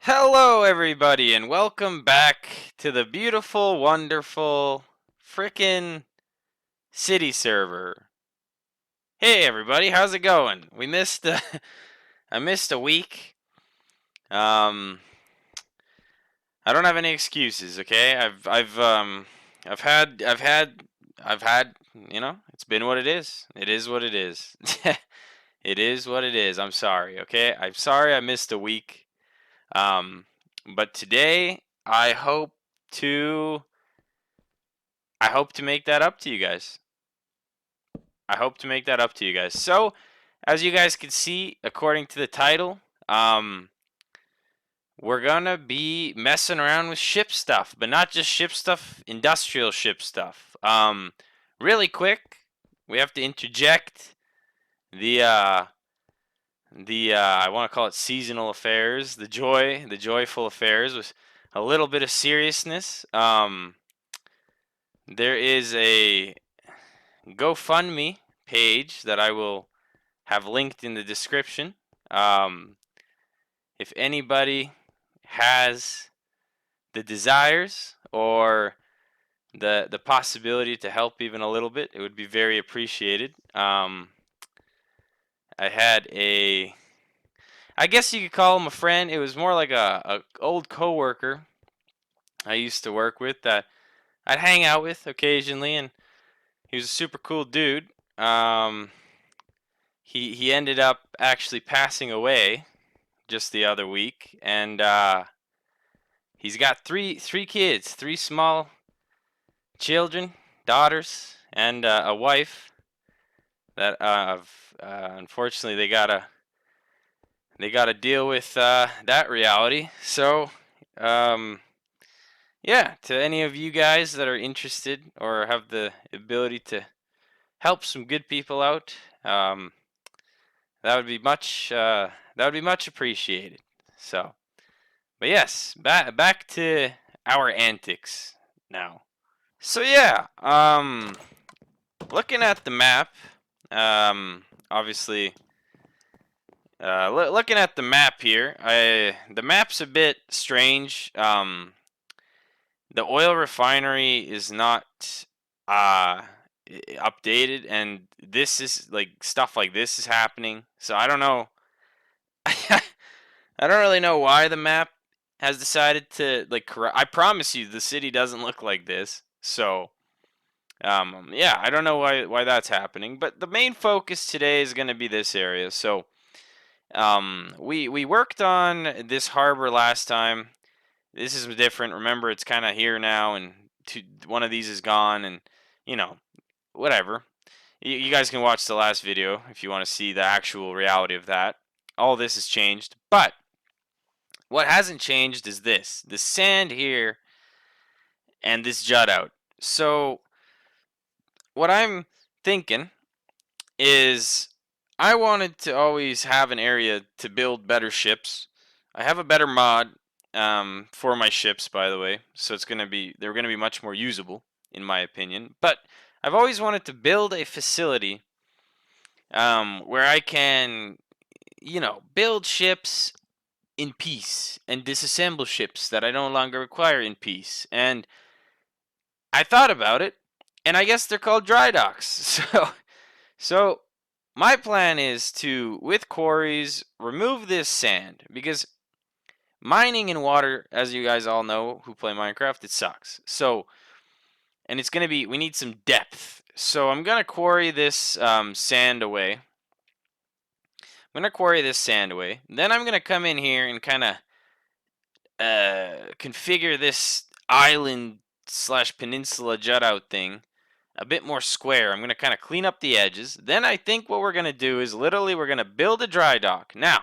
Hello, everybody, and welcome back to the beautiful, wonderful, frickin' city server. Hey, everybody, how's it going? We missed, I missed a week. I don't have any excuses. Okay, I've had. You know, it's been what it is. It is what it is. It is what it is. I'm sorry. Okay, I'm sorry I missed a week. Um, but today to I hope to make that up to you guys. I hope to make that up to you guys. So, as you guys can see, according to the title, we're gonna be messing around with ship stuff, but not just ship stuff, industrial ship stuff. Really quick, we have to interject the I want to call it seasonal affairs, the joyful affairs with a little bit of seriousness. There is a GoFundMe page that I will have linked in the description. Um, if anybody has the desires or the possibility to help even a little bit, it would be very appreciated. I had I guess you could call him a friend. It was more like a old coworker I used to work with that I'd hang out with occasionally, and he was a super cool dude. He ended up actually passing away just the other week, and he's got three kids, three small children, daughters, and a wife that unfortunately they gotta deal with that reality. So yeah, to any of you guys that are interested or have the ability to help some good people out, that would be much appreciated. So, but yes, back to our antics now. So yeah, looking at the map, obviously, looking at the map here, the map's a bit strange. The oil refinery is not uh updated, and this is like stuff like this is happening. So I don't know. I don't really know why the map has decided to like correct. I promise you, the city doesn't look like this. So yeah, I don't know why that's happening. But the main focus today is going to be this area. So we worked on this harbor last time. This is different. Remember, it's kind of here now, and one of these is gone, and you know, whatever. You guys can watch the last video if you want to see the actual reality of that. All this has changed, but what hasn't changed is this: the sand here and this jut out. So what I'm thinking is I wanted to always have an area to build better ships. I have a better mod for my ships, by the way, so they're gonna be much more usable, in my opinion. But I've always wanted to build a facility where I can, build ships in peace and disassemble ships that I no longer require in peace. And I thought about it, and I guess they're called dry docks. So my plan is to, with quarries, remove this sand because mining in water, as you guys all know who play Minecraft, it sucks. So, and we need some depth. So I'm gonna quarry this sand away. Then I'm gonna come in here and kind of configure this island slash peninsula jut out thing a bit more square. I'm going to kind of clean up the edges. Then I think what we're going to do is literally we're going to build a dry dock. Now,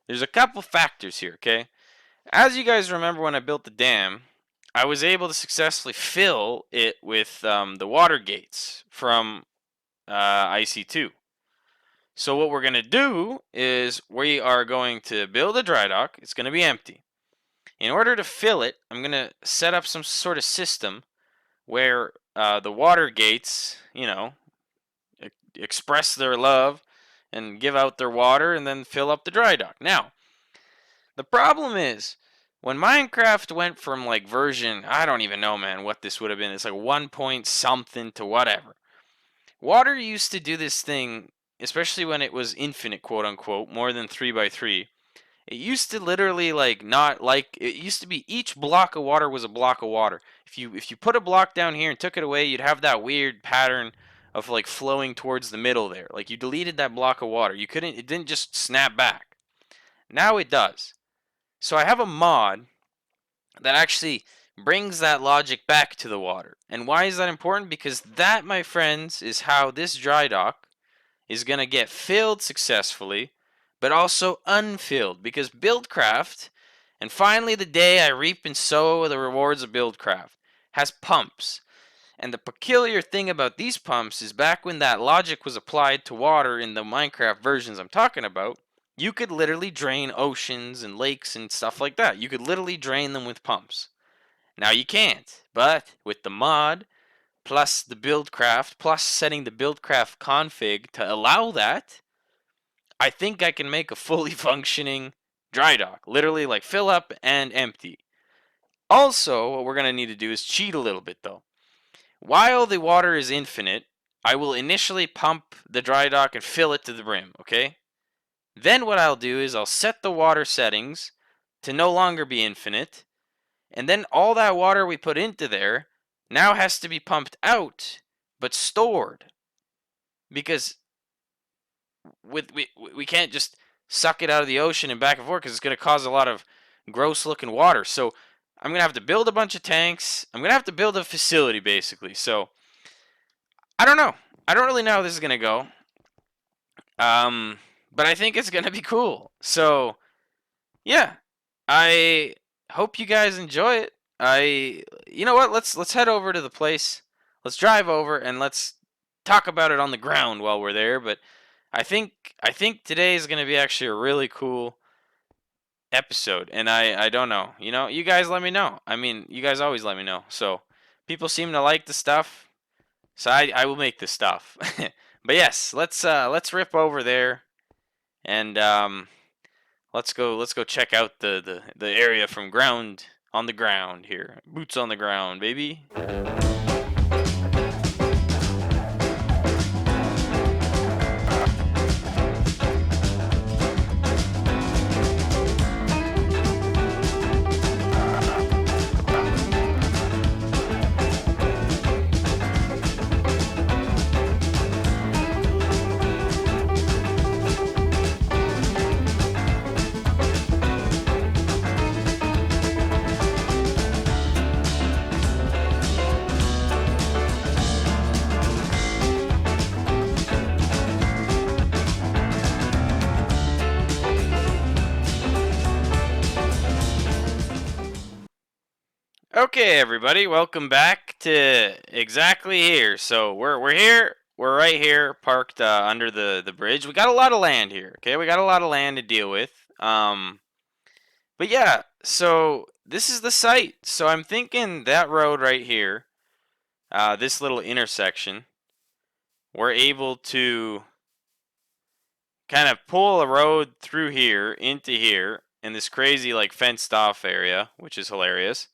there's a couple factors here, okay? As you guys remember when I built the dam, I was able to successfully fill it with the water gates from IC2. So what we're going to do is we are going to build a dry dock. It's going to be empty. In order to fill it, I'm going to set up some sort of system where the water gates, express their love and give out their water and then fill up the dry dock. Now, the problem is when Minecraft went from like version, I don't even know, man, what this would have been. It's like 1 point something to whatever. Water used to do this thing, especially when it was infinite, quote unquote, more than 3 by 3. It used to literally like not like it used to be each block of water was a block of water. If you put a block down here and took it away, you'd have that weird pattern of like flowing towards the middle there. Like you deleted that block of water. It didn't just snap back. Now it does. So I have a mod that actually brings that logic back to the water. And why is that important? Because that, my friends, is how this dry dock is going to get filled successfully, but also unfilled. Because Buildcraft, and finally the day I reap and sow the rewards of Buildcraft, has pumps. And the peculiar thing about these pumps is back when that logic was applied to water in the Minecraft versions I'm talking about, you could literally drain oceans and lakes and stuff like that. You could literally drain them with pumps. Now you can't, but with the mod, plus the Buildcraft, plus setting the Buildcraft config to allow that, I think I can make a fully functioning dry dock. Literally like fill up and empty. Also, what we're going to need to do is cheat a little bit though. While the water is infinite, I will initially pump the dry dock and fill it to the brim, okay? Then what I'll do is I'll set the water settings to no longer be infinite, and then all that water we put into there now has to be pumped out, but stored. Because we can't just suck it out of the ocean and back and forth because it's going to cause a lot of gross looking water. So I'm going to have to build a bunch of tanks. I'm going to have to build a facility basically. So I don't know. I don't really know how this is going to go. But I think it's going to be cool. So yeah, I hope you guys enjoy it. You know what? Let's head over to the place. Let's drive over and let's talk about it on the ground while we're there. But I think today is gonna be actually a really cool episode, and I don't know. You guys let me know. I mean, you guys always let me know. So people seem to like the stuff, so I will make the stuff. But yes, let's rip over there and let's go check out the area from ground on the ground here. Boots on the ground, baby. Okay, everybody, welcome back to exactly here. So we're here. We're right here, parked under the bridge. We got a lot of land here. Okay, we got a lot of land to deal with. But yeah, so this is the site. So I'm thinking that road right here, this little intersection, we're able to kind of pull a road through here into here in this crazy like fenced off area, which is hilarious.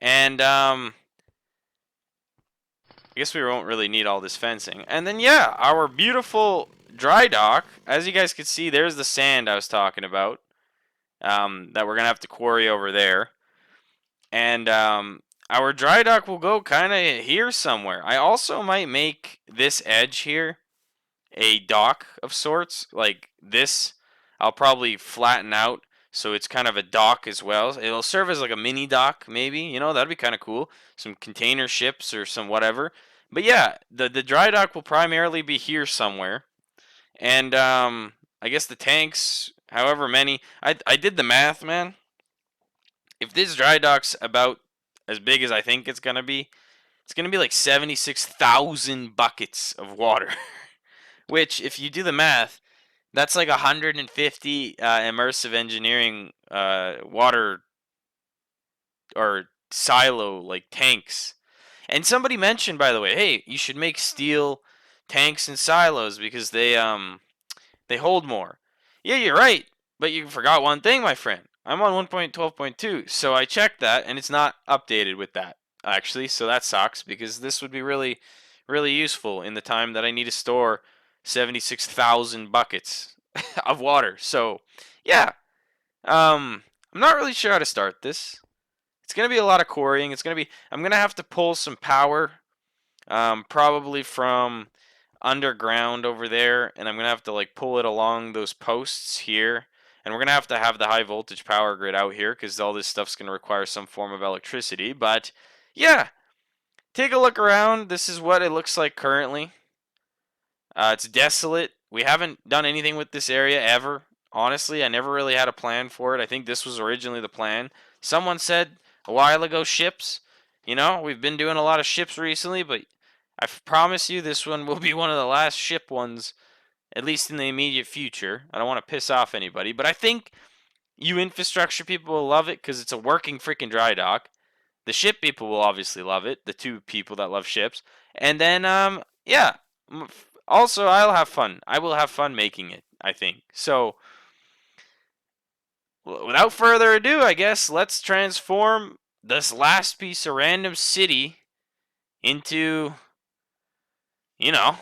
And I guess we won't really need all this fencing. And then yeah, our beautiful dry dock. As you guys can see, there's the sand I was talking about. That we're gonna have to quarry over there. And our dry dock will go kind of here somewhere. I also might make this edge here a dock of sorts. Like this, I'll probably flatten out so it's kind of a dock as well. It'll serve as like a mini dock, maybe. That'd be kind of cool. Some container ships or some whatever. But yeah, the dry dock will primarily be here somewhere. And I guess the tanks, however many. I did the math, man. If this dry dock's about as big as I think it's going to be like 76,000 buckets of water. Which, if you do the math, that's like 150 immersive engineering water or silo like tanks. And somebody mentioned, by the way, hey, you should make steel tanks and silos because they hold more. Yeah, you're right, but you forgot one thing, my friend. I'm on 1.12.2, so I checked that, and it's not updated with that actually. So that sucks because this would be really, really useful in the time that I need to store 76,000 buckets of water. So yeah, I'm not really sure how to start this. It's gonna be a lot of quarrying. I'm gonna have to pull some power, probably from underground over there, and I'm gonna have to like pull it along those posts here. And we're gonna have the high voltage power grid out here because all this stuff's gonna require some form of electricity. But yeah, take a look around. This is what it looks like currently. It's desolate. We haven't done anything with this area ever. Honestly, I never really had a plan for it. I think this was originally the plan. Someone said a while ago ships. You know, we've been doing a lot of ships recently, but I promise you this one will be one of the last ship ones, at least in the immediate future. I don't want to piss off anybody, but I think you infrastructure people will love it because it's a working freaking dry dock. The ship people will obviously love it, the two people that love ships. And then, yeah, also I'll have fun. I will have fun making it, I think. So, without further ado, I guess let's transform this last piece of random city into, you know,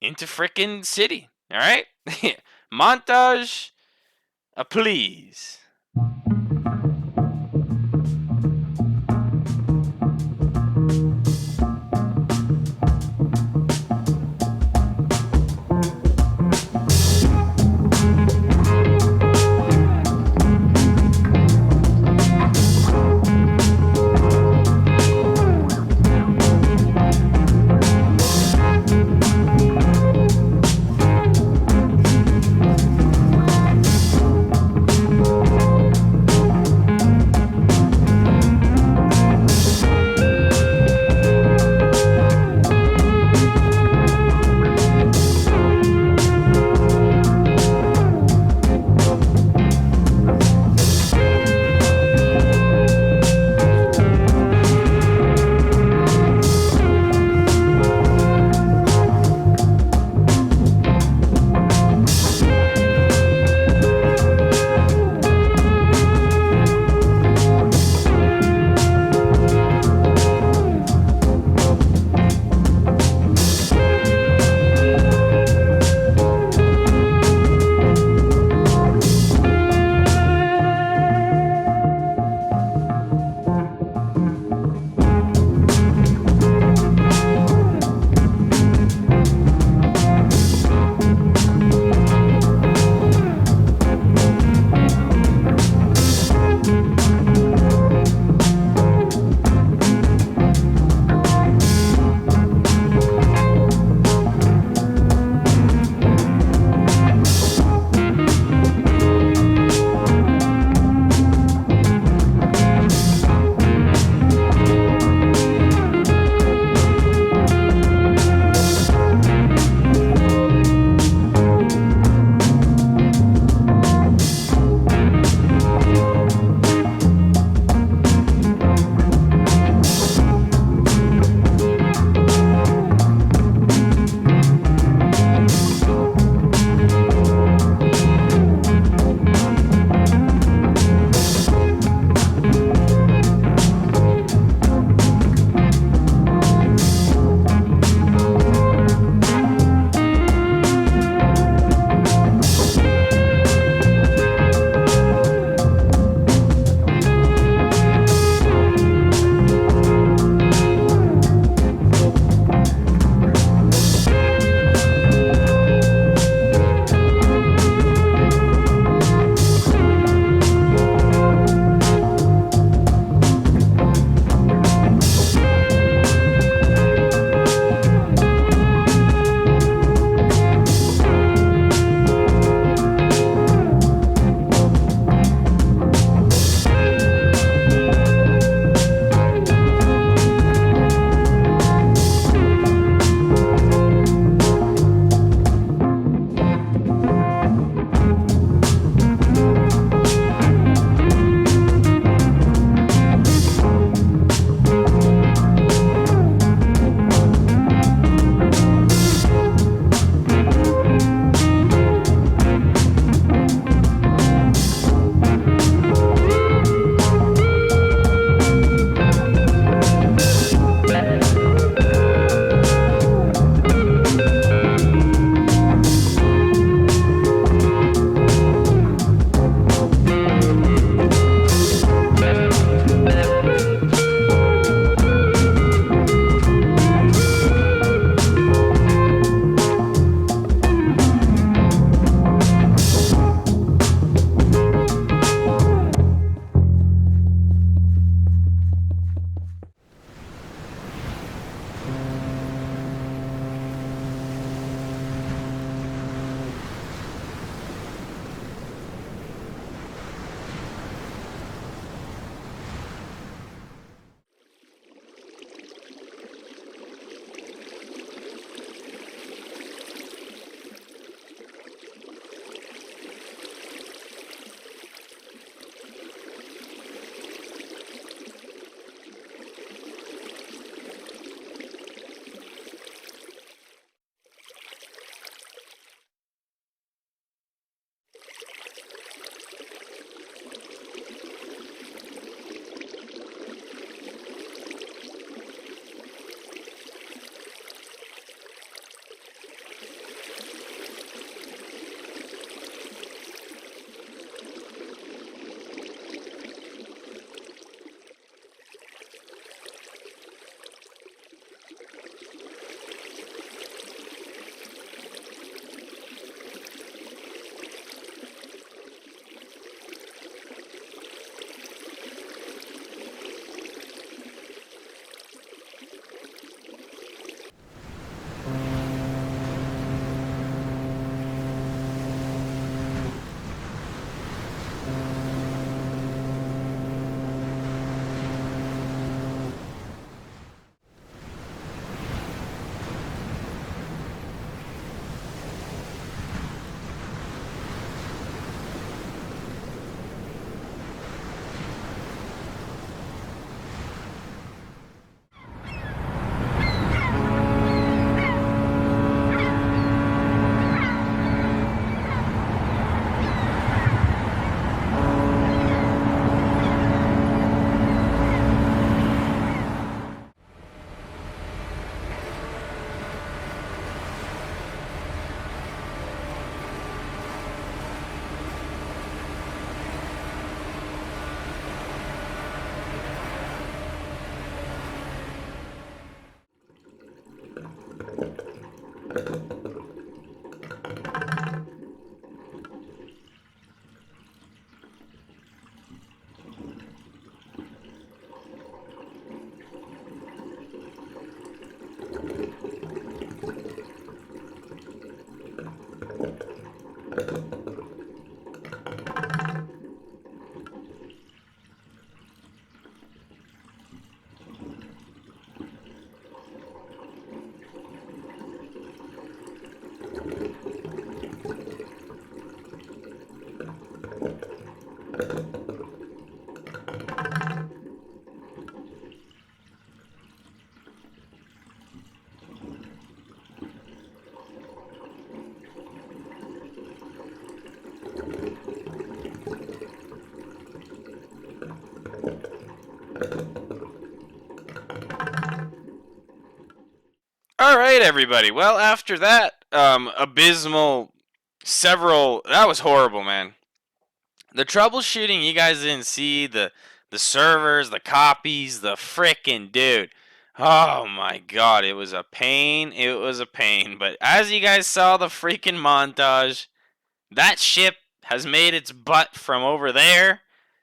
into frickin' city. All right? Montage, please. All right, everybody. Well, after that abysmal several, that was horrible, man. The troubleshooting you guys didn't see, the servers, the copies, the frickin' dude. Oh my god, it was a pain. It was a pain. But as you guys saw the freaking montage, that ship has made its butt from over there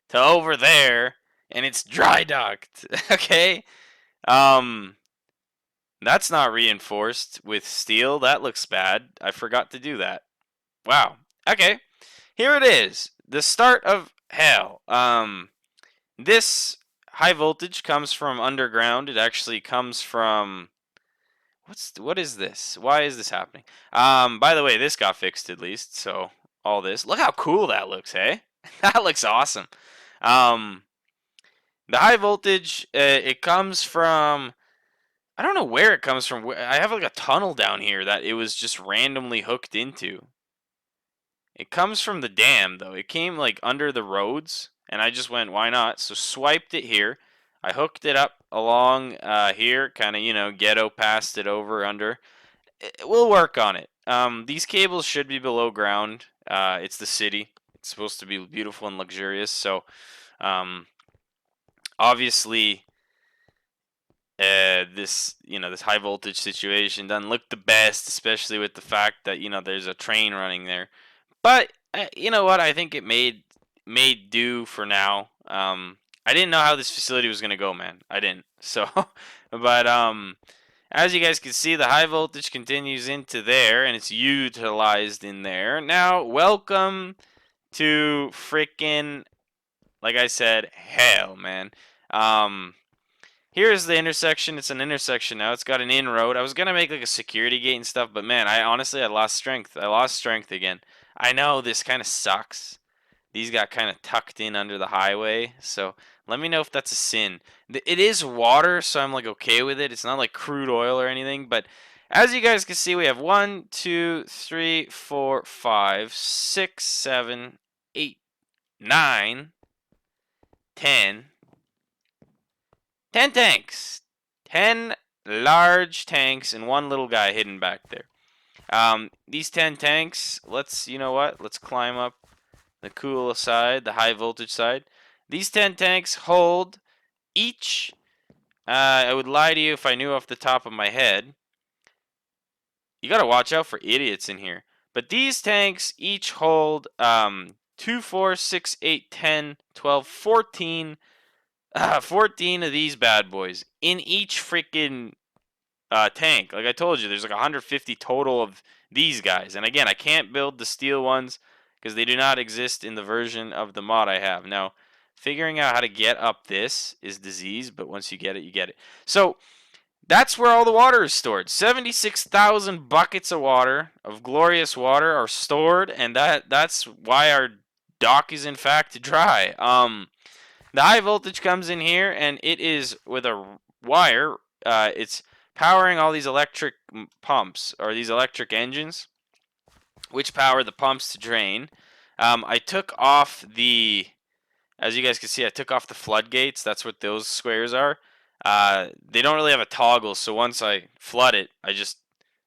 to over there, and it's dry docked. Okay? Um that's not reinforced with steel. That looks bad. I forgot to do that. Wow. Okay. Here it is. The start of hell. This high voltage comes from underground. It actually comes from what is this? Why is this happening? By the way, this got fixed at least. So all this. Look how cool that looks, hey? That looks awesome. Um, the high voltage, it comes from I don't know where it comes from. I have like a tunnel down here that it was just randomly hooked into. It comes from the dam though. It came like under the roads, and I just went, why not? So swiped it here. I hooked it up along here, kind of ghetto passed it over under. We'll work on it. These cables should be below ground. It's the city. It's supposed to be beautiful and luxurious. So um, obviously this high voltage situation doesn't look the best, especially with the fact that there's a train running there. But you know what? I think it made do for now. I didn't know how this facility was gonna go, man. I didn't. So, but as you guys can see, the high voltage continues into there, and it's utilized in there. Now, welcome to freaking, like I said, hell, man. Here's the intersection. It's an intersection now. It's got an in-road. I was going to make like a security gate and stuff, but man, I lost strength. I lost strength again. I know this kind of sucks. These got kind of tucked in under the highway, so let me know if that's a sin. It is water, so I'm like okay with it. It's not like crude oil or anything, but as you guys can see, we have 1, 2, 3, 4, 5, 6, 7, 8, 9, 10. 10 tanks. 10 large tanks and one little guy hidden back there. These 10 tanks, you know what? Let's climb up the cool side, the high voltage side. These 10 tanks hold each, I would lie to you if I knew off the top of my head. You gotta watch out for idiots in here. But these tanks each hold 2, 4, 6, 8, 10, 12, 14 14 of these bad boys in each freaking tank. Like I told you, there's like 150 total of these guys. And again, I can't build the steel ones because they do not exist in the version of the mod I have. Now, figuring out how to get up this is disease, but once you get it, you get it. So that's where all the water is stored. 76,000 buckets of water, of glorious water, are stored, and that's why our dock is in fact dry. The high voltage comes in here, and it is with a wire. It's powering all these electric pumps, or these electric engines, which power the pumps to drain. I took off as you guys can see, I took off the floodgates. That's what those squares are. They don't really have a toggle, so once I flood it, I just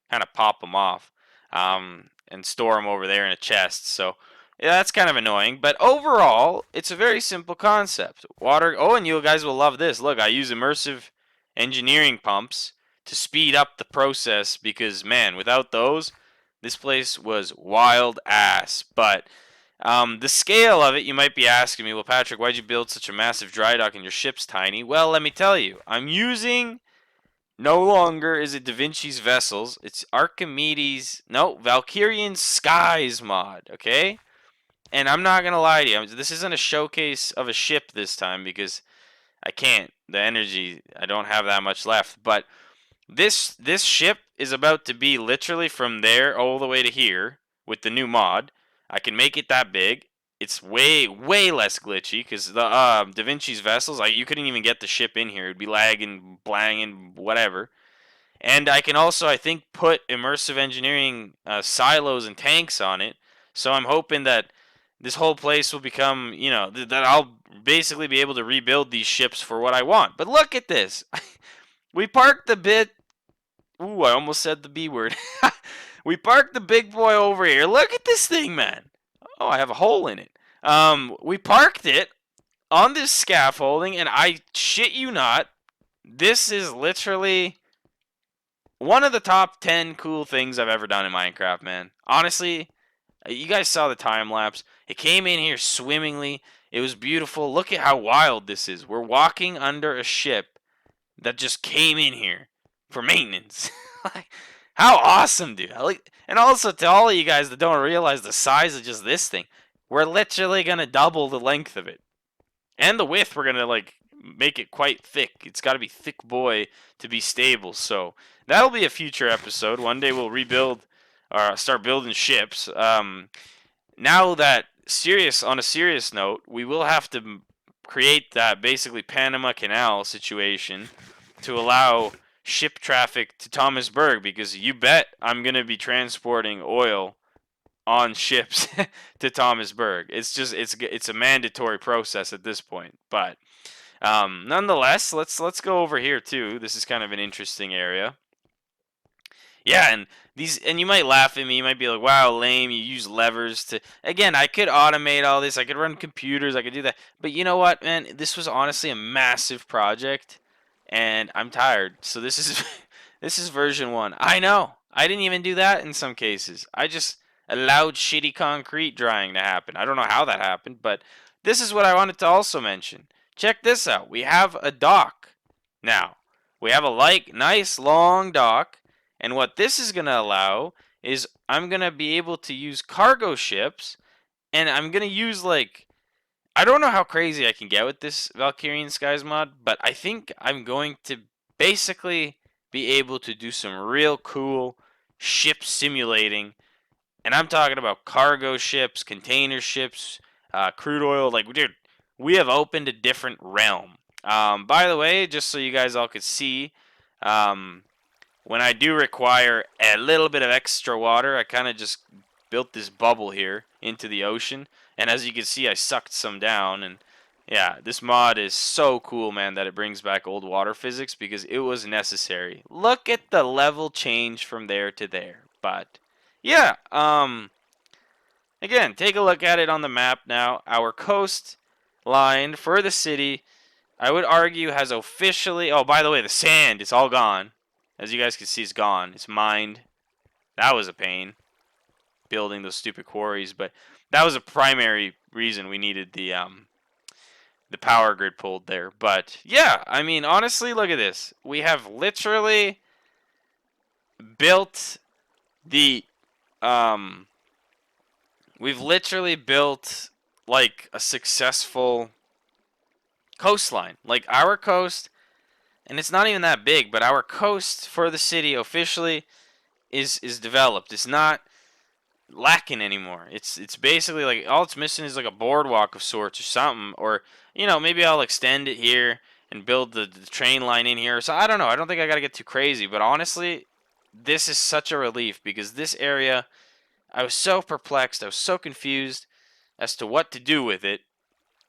kind of pop them off and store them over there in a chest. So yeah, that's kind of annoying, but overall, it's a very simple concept. Water. Oh, and you guys will love this. Look, I use immersive engineering pumps to speed up the process because, man, without those, this place was wild ass. But the scale of it, you might be asking me, well, Patrick, why'd you build such a massive dry dock and your ship's tiny? Well, let me tell you, I'm using. No longer is it Da Vinci's Vessels. It's Archimedes. No, Valkyrian Skies mod. Okay. And I'm not gonna lie to you, this isn't a showcase of a ship this time because I can't. The energy, I don't have that much left. But this ship is about to be literally from there all the way to here with the new mod. I can make it that big. it's way less glitchy because the Da Vinci's vessels, you couldn't even get the ship in here. It'd be lagging, blanging, whatever. And I can also, I think, put immersive engineering silos and tanks on it. So I'm hoping that this whole place will become, that I'll basically be able to rebuild these ships for what I want. But look at this. We parked the bit. Ooh, I almost said the B word. We parked the big boy over here. Look at this thing, man. Oh, I have a hole in it. We parked it on this scaffolding, and I shit you not, this is literally one of the top 10 cool things I've ever done in Minecraft, man. Honestly, you guys saw the time lapse. It came in here swimmingly. It was beautiful. Look at how wild this is. We're walking under a ship that just came in here for maintenance. Like, how awesome, dude. And also to all of you guys that don't realize the size of just this thing, we're literally going to double the length of it. And the width, we're going to make it quite thick. It's got to be thick boy to be stable. So that'll be a future episode. One day we'll rebuild or start building ships. Now that on a serious note, we will have to create that basically Panama Canal situation to allow ship traffic to Thomasburg, because you bet I'm going to be transporting oil on ships to Thomasburg. It's a mandatory process at this point. But nonetheless, let's go over here too. This is kind of an interesting area. Yeah, and you might laugh at me. You might be like, "Wow, lame! You use levers to." Again, I could automate all this. I could run computers. I could do that. But you know what, man? This was honestly a massive project, and I'm tired. So this is this is version 1. I know. I didn't even do that in some cases. I just allowed shitty concrete drying to happen. I don't know how that happened, but this is what I wanted to also mention. Check this out. We have a dock now. We have a nice long dock. And what this is going to allow is I'm going to be able to use cargo ships, and I'm going to use I don't know how crazy I can get with this Valkyrian Skies mod, but I think I'm going to basically be able to do some real cool ship simulating. And I'm talking about cargo ships, container ships, crude oil. Dude, we have opened a different realm. By the way, just so you guys all could see, when I do require a little bit of extra water, I kind of just built this bubble here into the ocean. And as you can see, I sucked some down. And yeah, this mod is so cool, man, that it brings back old water physics because it was necessary. Look at the level change from there to there. But yeah, again, take a look at it on the map now. Our coastline for the city, I would argue, has officially... Oh, by the way, the sand is all gone. As you guys can see, it's gone. It's mined. That was a pain, building those stupid quarries. But that was a primary reason we needed the power grid pulled there. But yeah, I mean, honestly, look at this. We have literally built the we've literally built like a successful coastline. Like our coast, and it's not even that big, but our coast for the city officially is developed. It's not lacking anymore. It's basically like all it's missing is like a boardwalk of sorts or something, or maybe I'll extend it here and build the train line in here. So I don't know. I don't think I got to get too crazy, but honestly, this is such a relief because this area, I was so perplexed. I was so confused as to what to do with it.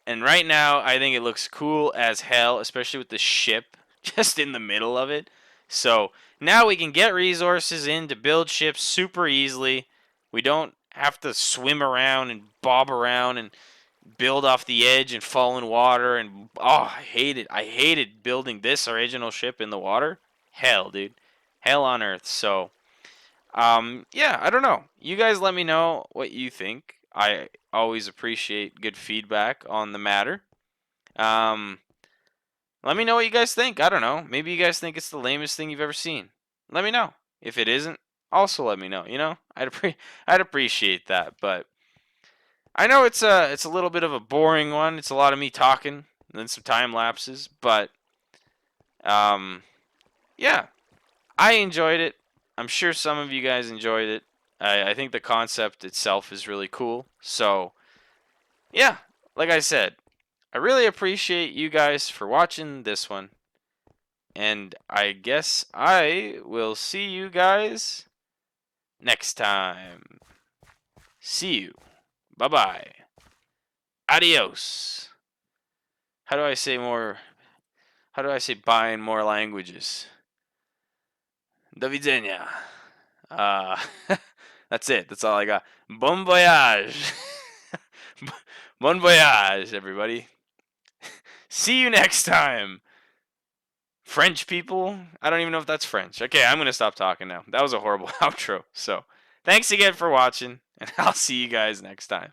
And right now, I think it looks cool as hell, especially with the ship just in the middle of it. So now we can get resources in to build ships super easily. We don't have to swim around and bob around and build off the edge and fall in water. And oh, I hate it. I hated building this original ship in the water. Hell, dude. Hell on earth. So yeah, I don't know. You guys let me know what you think. I always appreciate good feedback on the matter. Let me know what you guys think. I don't know. Maybe you guys think it's the lamest thing you've ever seen. Let me know. If it isn't, also let me know. I'd appreciate that. But I know it's a little bit of a boring one. It's a lot of me talking and then some time lapses. But yeah, I enjoyed it. I'm sure some of you guys enjoyed it. I think the concept itself is really cool. So yeah, like I said, I really appreciate you guys for watching this one. And I guess I will see you guys next time. See you. Bye bye. Adios. How do I say more? How do I say bye in more languages? Do widzenia. Uh, that's it. That's all I got. Bon voyage. Bon voyage, everybody. See you next time. French people? I don't even know if that's French. Okay, I'm going to stop talking now. That was a horrible outro. So, thanks again for watching, and I'll see you guys next time.